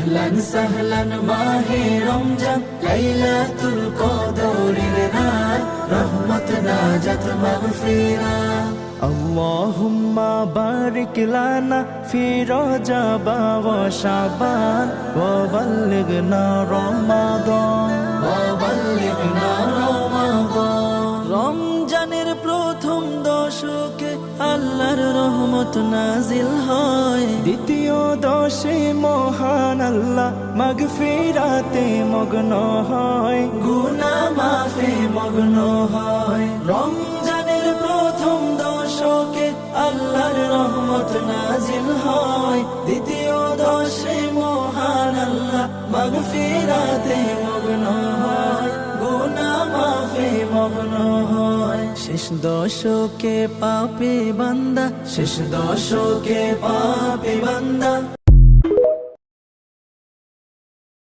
আহলান সাহলান মাহে রমজান, লাইলাতুল কদরের রাত, রহমত নাজাত মাগফিরাত। اللهم بارك لنا في رجب وشعبان وبلغنا رمضان وبلغنا رمضان। রমজানের প্রথম দশকে আল্লাহর রহমত নাজিল হয়, দ্বিতীয় দশে মহান আল্লাহ মাগফিরাতে মগ্ন হয়, গুনাহ মাফে মগ্ন হয়। রমজানের প্রথম দশকে আল্লাহর রহমত নাজিল হয়, দ্বিতীয় দশে মহান আল্লাহ মাগফিরাতে মগ্ন হয়, গুনাহ মাফে মগ্ন হয়। শেষ দশকে পাপী বান্দা, শেষ দশকে পাপী বান্দা